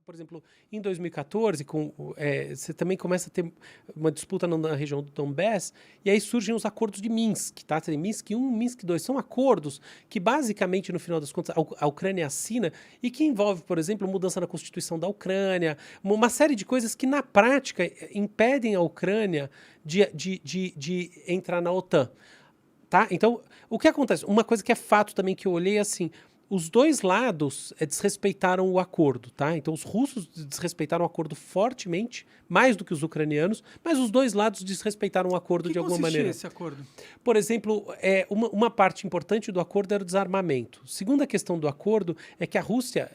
por exemplo, em 2014, você também começa a ter uma disputa na região do Donbass, e aí surgem os acordos de Minsk, tá? Tem Minsk I, Minsk II, são acordos que basicamente, no final das contas, a Ucrânia assina e que envolve, por exemplo, mudança na Constituição da Ucrânia, uma série de coisas que, na prática, impedem a Ucrânia de entrar na OTAN. Tá? Então, o que acontece? Uma coisa que é fato também que eu olhei assim, os dois lados desrespeitaram o acordo, tá? Então os russos desrespeitaram o acordo fortemente, mais do que os ucranianos, mas os dois lados desrespeitaram o acordo de alguma maneira. Esse acordo? Por exemplo, uma parte importante do acordo era o desarmamento. Segunda questão do acordo é que a Rússia,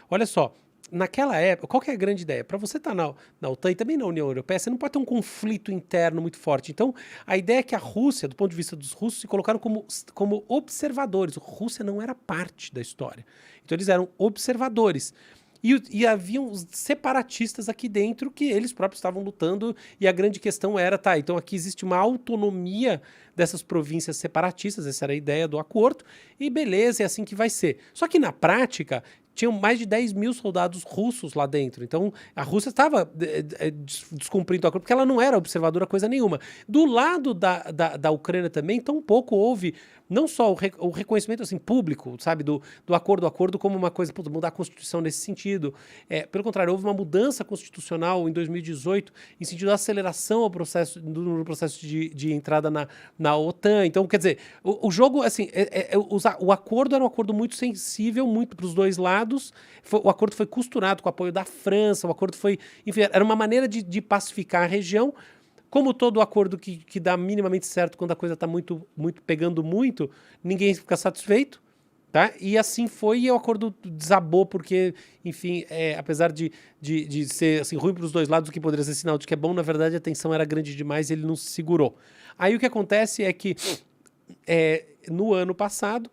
olha só, naquela época, qual que é a grande ideia? Para você estar na OTAN e também na União Europeia, você não pode ter um conflito interno muito forte. Então, a ideia é que a Rússia, do ponto de vista dos russos, se colocaram como observadores. A Rússia não era parte da história. Então, eles eram observadores. E haviam os separatistas aqui dentro que eles próprios estavam lutando, e a grande questão era, então aqui existe uma autonomia dessas províncias separatistas, essa era a ideia do acordo, e beleza, é assim que vai ser. Só que na prática, tinham mais de 10 mil soldados russos lá dentro. Então, a Rússia estava descumprindo o acordo, porque ela não era observadora coisa nenhuma. Do lado da Ucrânia também, tampouco houve não só o reconhecimento público, sabe, do acordo como uma coisa, mudar a Constituição nesse sentido. Pelo contrário, houve uma mudança constitucional em 2018 em sentido da aceleração no processo de entrada na OTAN. Então, quer dizer, o jogo, o acordo era um acordo muito sensível, muito para os dois lados. O acordo foi costurado com o apoio da França, o acordo foi... Enfim, era uma maneira de pacificar a região. Como todo acordo que dá minimamente certo quando a coisa está pegando muito, ninguém fica satisfeito, tá? E assim foi, e o acordo desabou porque, enfim, apesar de ser ruim para os dois lados, o que poderia ser sinal de que é bom, na verdade a tensão era grande demais e ele não se segurou. Aí o que acontece é que no ano passado,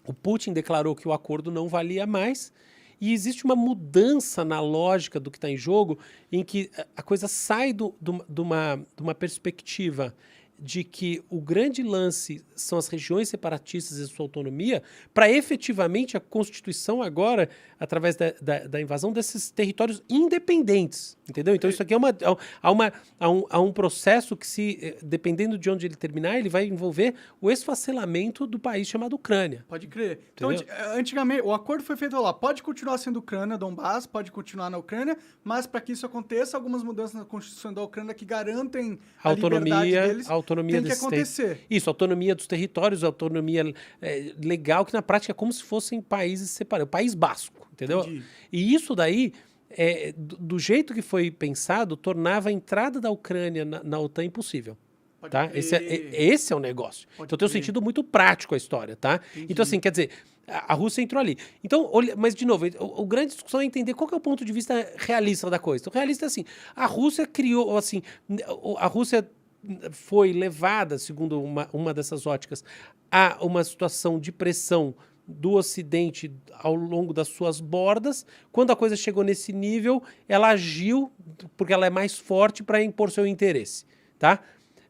o Putin declarou que o acordo não valia mais, e existe uma mudança na lógica do que está em jogo, em que a coisa sai de uma perspectiva de que o grande lance são as regiões separatistas e sua autonomia, para efetivamente a Constituição agora, através da invasão desses territórios independentes, entendeu? Então isso aqui há um processo que, dependendo de onde ele terminar, ele vai envolver o esfacelamento do país chamado Ucrânia. Pode crer. Então, antigamente, o acordo foi feito lá, pode continuar sendo Ucrânia, Donbass, pode continuar na Ucrânia, mas para que isso aconteça, algumas mudanças na Constituição da Ucrânia que garantem a liberdade deles, tem que acontecer. Isso, autonomia dos territórios, autonomia legal, que na prática é como se fossem países separados, o País Basco, entendeu? Entendi. E isso daí, do jeito que foi pensado, tornava a entrada da Ucrânia na OTAN impossível. Tá? Esse é o negócio. Então tem um sentido muito prático a história, tá? Entendi. Então assim, quer dizer, a Rússia entrou ali. Então, mas de novo, a grande discussão é entender qual que é o ponto de vista realista da coisa. Então, realista é assim, a Rússia criou, a Rússia foi levada, segundo uma dessas óticas, a uma situação de pressão do Ocidente ao longo das suas bordas. Quando a coisa chegou nesse nível, ela agiu, porque ela é mais forte, para impor seu interesse, tá?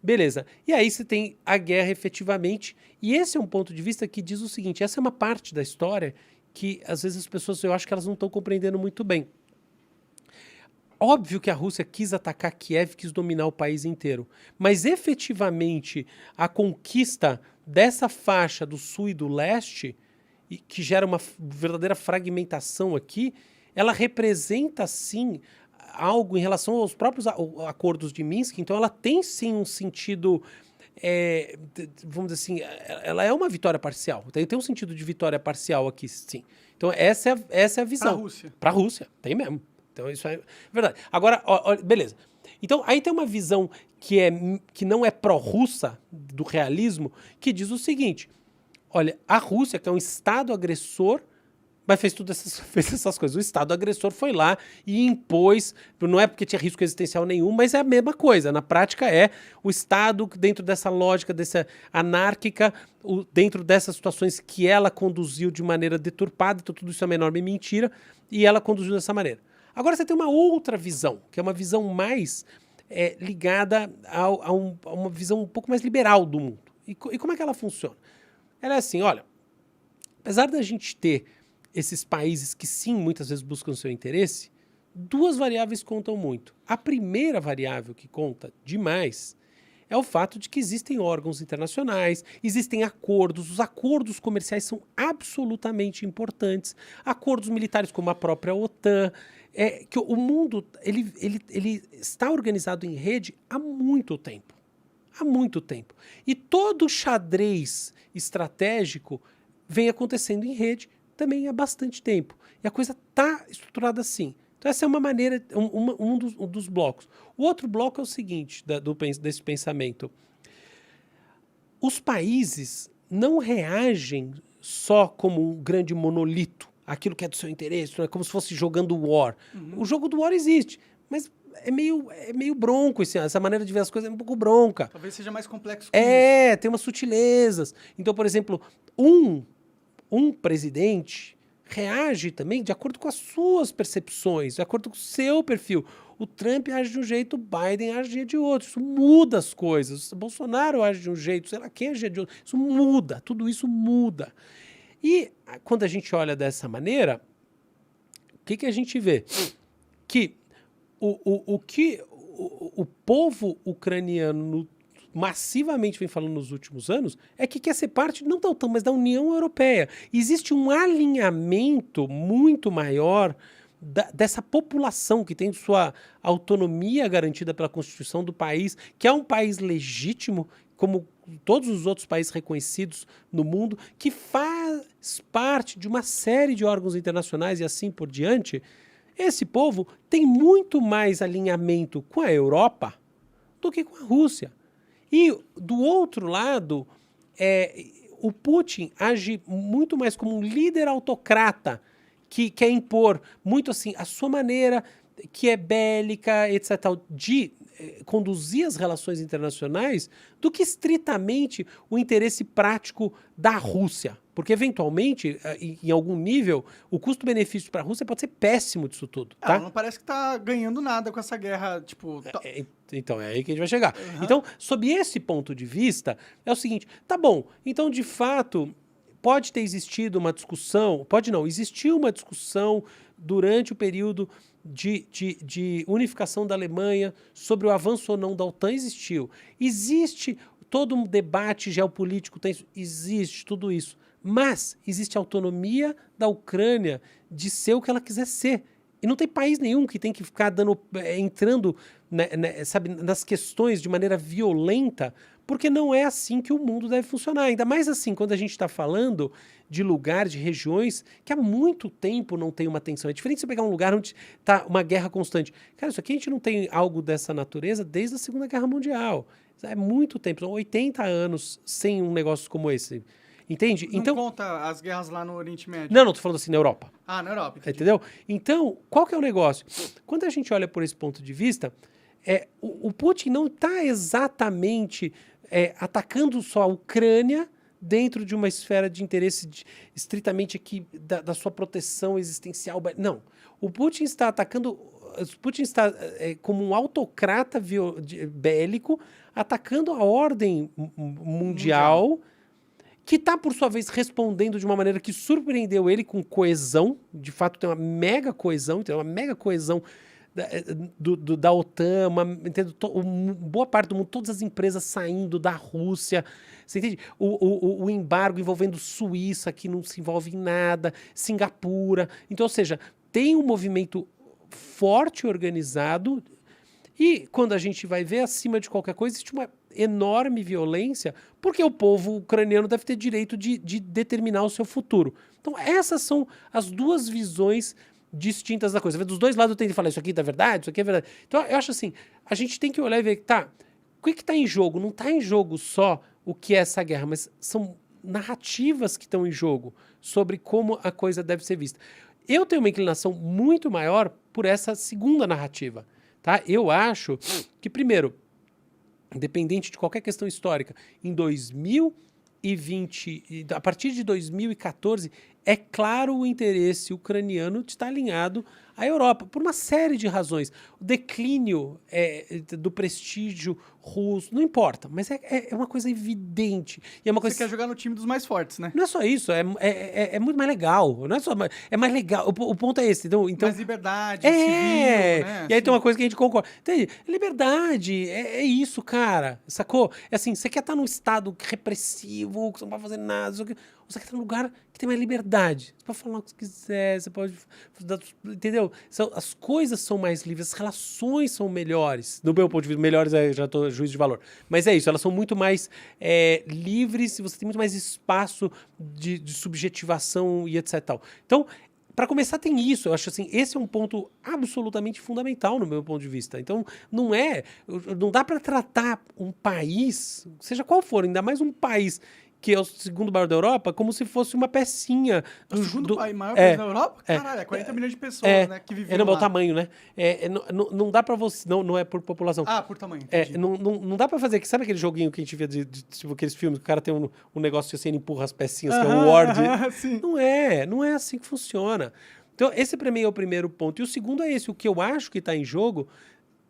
Beleza. E aí você tem a guerra efetivamente, e esse é um ponto de vista que diz o seguinte, essa é uma parte da história que às vezes as pessoas, eu acho que elas não estão compreendendo muito bem. Óbvio que a Rússia quis atacar Kiev, quis dominar o país inteiro, mas efetivamente a conquista dessa faixa do sul e do leste, que gera uma verdadeira fragmentação aqui, ela representa sim algo em relação aos próprios acordos de Minsk. Então ela tem sim um sentido, vamos dizer assim, ela é uma vitória parcial, tem um sentido de vitória parcial aqui, sim. Então essa é a visão. Para a Rússia, tem mesmo. Então isso é verdade. Agora, beleza. Então aí tem uma visão que não é pró-russa do realismo, que diz o seguinte, olha, a Rússia, que é um Estado agressor, mas fez essas coisas. O Estado agressor foi lá e impôs, não é porque tinha risco existencial nenhum, mas é a mesma coisa. Na prática o Estado, dentro dessa lógica, dessa anárquica, dentro dessas situações que ela conduziu de maneira deturpada, então tudo isso é uma enorme mentira, e ela conduziu dessa maneira. Agora você tem uma outra visão, que é uma visão mais ligada a uma visão um pouco mais liberal do mundo. E como é que ela funciona? Ela é assim, olha, apesar da gente ter esses países que sim, muitas vezes buscam seu interesse, duas variáveis contam muito. A primeira variável que conta demais é o fato de que existem órgãos internacionais, existem acordos, os acordos comerciais são absolutamente importantes, acordos militares como a própria OTAN, que o mundo ele está organizado em rede há muito tempo. Há muito tempo. E todo xadrez estratégico vem acontecendo em rede também há bastante tempo. E a coisa está estruturada assim. Então essa é uma maneira, um dos blocos. O outro bloco é o seguinte, desse pensamento. Os países não reagem só como um grande monolito, aquilo que é do seu interesse, não é como se fosse jogando War. O jogo do War existe, mas é meio bronco essa maneira de ver as coisas, é um pouco bronca. Talvez seja mais complexo que isso. Tem umas sutilezas. Então, por exemplo, um presidente reage também de acordo com as suas percepções, de acordo com o seu perfil. O Trump age de um jeito, o Biden age de outro. Isso muda as coisas. O Bolsonaro age de um jeito, sei lá quem age de outro. Isso muda, tudo isso muda. E quando a gente olha dessa maneira, o que a gente vê? Que o povo ucraniano massivamente vem falando nos últimos anos é que quer ser parte não da OTAN, mas da União Europeia. Existe um alinhamento muito maior dessa população que tem sua autonomia garantida pela Constituição do país, que é um país legítimo, como todos os outros países reconhecidos no mundo, que faz parte de uma série de órgãos internacionais e assim por diante. Esse povo tem muito mais alinhamento com a Europa do que com a Rússia. E, do outro lado, o Putin age muito mais como um líder autocrata que quer impor muito assim a sua maneira, que é bélica, etc., de conduzir as relações internacionais do que estritamente o interesse prático da Rússia. Porque, eventualmente, em algum nível, o custo-benefício para a Rússia pode ser péssimo disso tudo. Tá? Ela não parece que está ganhando nada com essa guerra, tipo... Então, é aí que a gente vai chegar. Então, sob esse ponto de vista, é o seguinte, tá bom, então, de fato, pode ter existido uma discussão, existiu uma discussão durante o período de unificação da Alemanha sobre o avanço ou não da OTAN, existiu. Existe todo um debate geopolítico tenso, existe tudo isso. Mas existe a autonomia da Ucrânia de ser o que ela quiser ser. E não tem país nenhum que tem que ficar entrando sabe, nas questões de maneira violenta, porque não é assim que o mundo deve funcionar. Ainda mais assim, quando a gente está falando de lugares, de regiões que há muito tempo não tem uma tensão. É diferente você pegar um lugar onde está uma guerra constante. Cara, isso aqui a gente não tem algo dessa natureza desde a Segunda Guerra Mundial. É muito tempo, são 80 anos sem um negócio como esse. Entende? Não conta as guerras lá no Oriente Médio. Não, tô falando assim, na Europa. Ah, na Europa. Entendi. Entendeu? Então, qual que é o negócio? Quando a gente olha por esse ponto de vista, o Putin não está exatamente atacando só a Ucrânia dentro de uma esfera de interesse estritamente aqui da sua proteção existencial. Não. O Putin está atacando... O Putin está como um autocrata bélico atacando a ordem mundial, que está, por sua vez, respondendo de uma maneira que surpreendeu ele com coesão. De fato, tem uma mega coesão, da OTAN, boa parte do mundo, todas as empresas saindo da Rússia. Você entende? O embargo envolvendo Suíça, que não se envolve em nada, Singapura. Então, ou seja, tem um movimento forte, organizado, e quando a gente vai ver, acima de qualquer coisa, existe uma enorme violência, porque o povo ucraniano deve ter direito de determinar o seu futuro. Então, essas são as duas visões distintas da coisa. Dos dois lados tem que falar, isso aqui é verdade, isso aqui é verdade. Então, eu acho assim, a gente tem que olhar e ver, tá, o que está em jogo? Não está em jogo só o que é essa guerra, mas são narrativas que estão em jogo sobre como a coisa deve ser vista. Eu tenho uma inclinação muito maior por essa segunda narrativa, tá? Eu acho que, primeiro, independente de qualquer questão histórica, em 2020, a partir de 2014, é claro o interesse ucraniano de estar alinhado a Europa, por uma série de razões. O declínio do prestígio russo, não importa, mas é uma coisa evidente. E é uma coisa... Você quer jogar no time dos mais fortes, né? Não é só isso, é muito mais legal. Não é só, é mais legal. O ponto é esse. Então, mais liberdade, civil, né? E aí tem uma coisa que a gente concorda. Entende? Liberdade, é isso, cara. Sacou? É assim, você quer estar num estado repressivo, que você não pode fazer nada, ou você quer estar num lugar que tem mais liberdade. Você pode falar o que você quiser, você pode... Entendeu? As coisas são mais livres, as relações são melhores. Do meu ponto de vista, melhores já estou juízo de valor. Mas é isso, elas são muito mais livres, você tem muito mais espaço de subjetivação e etc. Tal. Então, para começar, tem isso. Eu acho assim, esse é um ponto absolutamente fundamental no meu ponto de vista. Então, não dá para tratar um país, seja qual for, ainda mais um país que é o segundo maior da Europa, como se fosse uma pecinha. O segundo maior país da Europa? Caralho, é 40 milhões de pessoas, né, que vivem lá. O tamanho, né? Não dá pra você... Não é por população. Ah, por tamanho, entendi. Não dá pra fazer... Sabe aquele joguinho que a gente via tipo, aqueles filmes que o cara tem um negócio que assim, ele empurra as pecinhas, que é o Word? Sim. Não é assim que funciona. Então, esse pra mim é o primeiro ponto. E o segundo é esse. O que eu acho que tá em jogo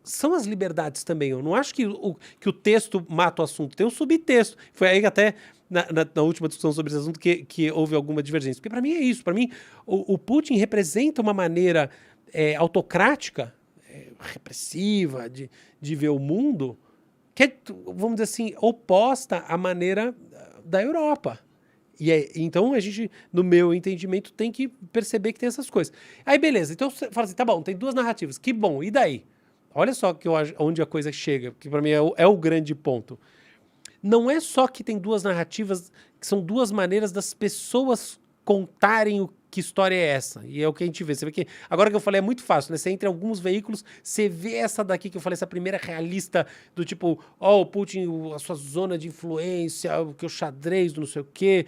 são as liberdades também. Eu não acho que o texto mata o assunto. Tem um subtexto. Foi aí que até... Na última discussão sobre esse assunto que houve alguma divergência. Porque para mim é isso. Para mim, o Putin representa uma maneira autocrática, repressiva de ver o mundo, que é, vamos dizer assim, oposta à maneira da Europa. Então a gente, no meu entendimento, tem que perceber que tem essas coisas. Aí beleza, então você fala assim, tá bom, tem duas narrativas, que bom, e daí? Olha só onde a coisa chega, que para mim é o grande ponto. Não é só que tem duas narrativas, que são duas maneiras das pessoas contarem que história é essa. E é o que a gente vê. Você vê que, agora que eu falei, é muito fácil, né? Você entra em alguns veículos, você vê essa daqui que eu falei, essa primeira realista, do tipo, o Putin, a sua zona de influência, o xadrez do não sei o quê,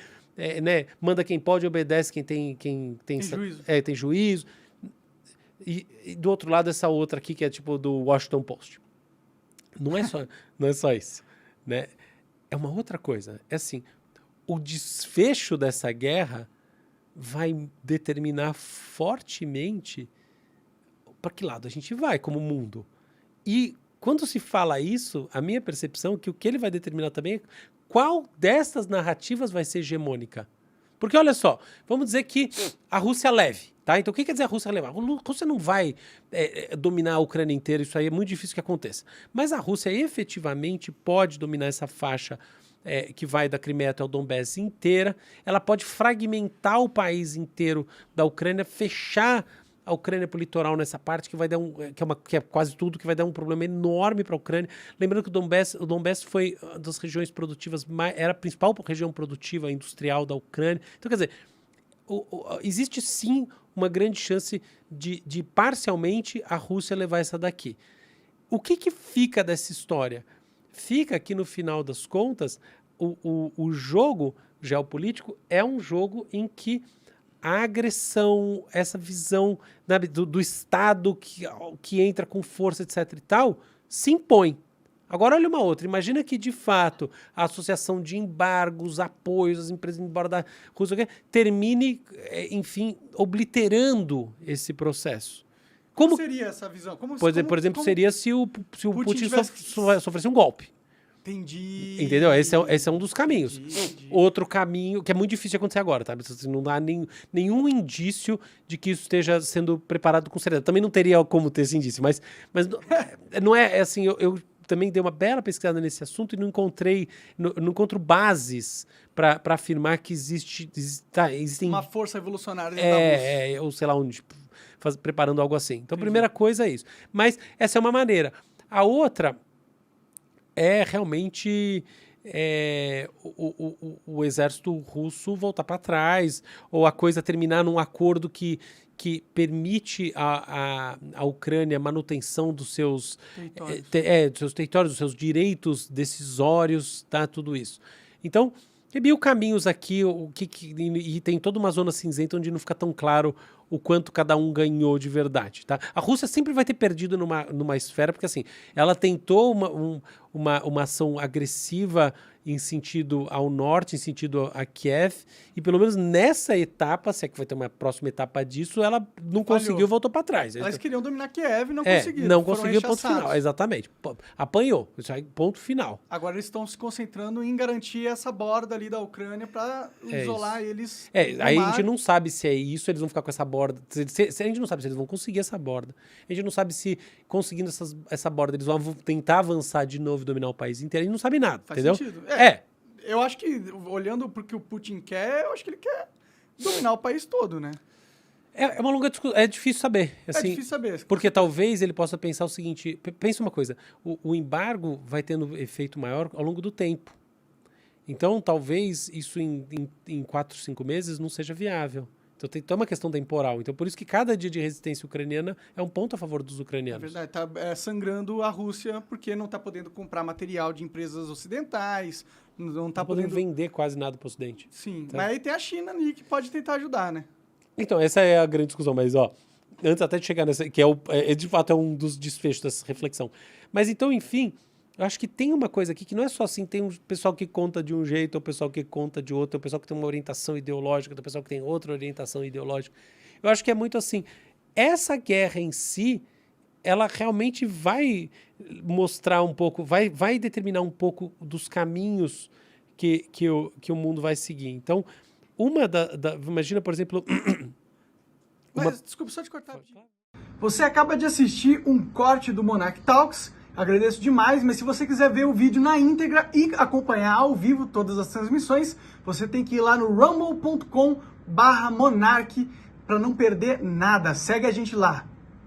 né? Manda quem pode, obedece quem tem juízo. Tem juízo. E do outro lado, essa outra aqui, que é tipo do Washington Post. Não é só isso, né? É uma outra coisa. É assim, o desfecho dessa guerra vai determinar fortemente para que lado a gente vai como mundo. E quando se fala isso, a minha percepção é que o que ele vai determinar também é qual dessas narrativas vai ser hegemônica. Porque olha só, vamos dizer que a Rússia leve, tá? Então o que quer dizer a Rússia leve? A Rússia não vai dominar a Ucrânia inteira, isso aí é muito difícil que aconteça. Mas a Rússia efetivamente pode dominar essa faixa que vai da Crimeia até o Donbass inteira. Ela pode fragmentar o país inteiro da Ucrânia, fechar a Ucrânia para o litoral nessa parte, que vai dar que é quase tudo, que vai dar um problema enorme para a Ucrânia. Lembrando que o Donbass foi uma das regiões produtivas, era a principal região produtiva industrial da Ucrânia. Então, quer dizer, existe sim uma grande chance de parcialmente a Rússia levar essa daqui. O que fica dessa história? Fica que, no final das contas, o jogo geopolítico é um jogo em que a agressão, essa visão do Estado que entra com força, etc. e tal, se impõe. Agora, olha uma outra. Imagina que, de fato, a associação de embargos, apoios às empresas embora da Rússia termine, enfim, obliterando esse processo. Como seria essa visão? Por exemplo, seria se o Putin sofresse um golpe. Entendi. Entendeu? Esse é um dos caminhos. Entendi. Outro caminho, que é muito difícil de acontecer agora, tá? Não dá nenhum indício de que isso esteja sendo preparado com seriedade. Também não teria como ter esse indício, mas não é assim, eu também dei uma bela pesquisada nesse assunto e não encontro bases para afirmar que existem... Uma força revolucionária dentro da Rússia. Ou sei lá onde, preparando algo assim. Então, a primeira coisa é isso. Mas essa é uma maneira. A outra é realmente o exército russo voltar para trás, ou a coisa terminar num acordo que permite à Ucrânia a manutenção dos seus territórios, dos seus direitos decisórios, tá? Tudo isso. Então, tem mil caminhos aqui, e tem toda uma zona cinzenta onde não fica tão claro o quanto cada um ganhou de verdade, tá? A Rússia sempre vai ter perdido numa esfera, porque assim, ela tentou uma ação agressiva em sentido ao norte, em sentido a Kiev, e pelo menos nessa etapa, se é que vai ter uma próxima etapa disso, ela não conseguiu, voltou para trás. Elas queriam dominar Kiev e não conseguiram. Não conseguiu, ponto final, exatamente. Apanhou, isso aí, ponto final. Agora eles estão se concentrando em garantir essa borda ali da Ucrânia para isolar eles. Aí a gente não sabe se é isso, eles vão ficar com essa borda. A gente não sabe se eles vão conseguir essa borda. A gente não sabe se, conseguindo essa borda, eles vão tentar avançar de novo e dominar o país inteiro. A gente não sabe nada, entendeu? Sentido. Eu acho que, olhando para o que o Putin quer, eu acho que ele quer dominar o país todo, né? É uma longa discussão. É difícil saber. Assim, é difícil saber. Porque talvez ele possa pensar o seguinte... Pensa uma coisa. O embargo vai tendo efeito maior ao longo do tempo. Então, talvez isso em 4, 5 meses não seja viável. Então, tem uma questão temporal. Então, por isso que cada dia de resistência ucraniana é um ponto a favor dos ucranianos. É verdade. Está sangrando a Rússia porque não está podendo comprar material de empresas ocidentais, não está podendo vender quase nada para o Ocidente. Sim, mas aí tem a China ali que pode tentar ajudar, né? Então, essa é a grande discussão. Mas, antes até de chegar nessa, que de fato é um dos desfechos dessa reflexão. Mas, então, enfim... Eu acho que tem uma coisa aqui que não é só assim, tem um pessoal que conta de um jeito, o pessoal que conta de outro, o pessoal que tem uma orientação ideológica, o pessoal que tem outra orientação ideológica. Eu acho que é muito assim, essa guerra em si, ela realmente mostrar um pouco, vai determinar um pouco dos caminhos que o mundo vai seguir. Então, imagina, por exemplo... Desculpa, só te cortar. Você acaba de assistir um corte do Monarch Talks. Agradeço demais, mas se você quiser ver o vídeo na íntegra e acompanhar ao vivo todas as transmissões, você tem que ir lá no rumble.com/monarch para não perder nada. Segue a gente lá.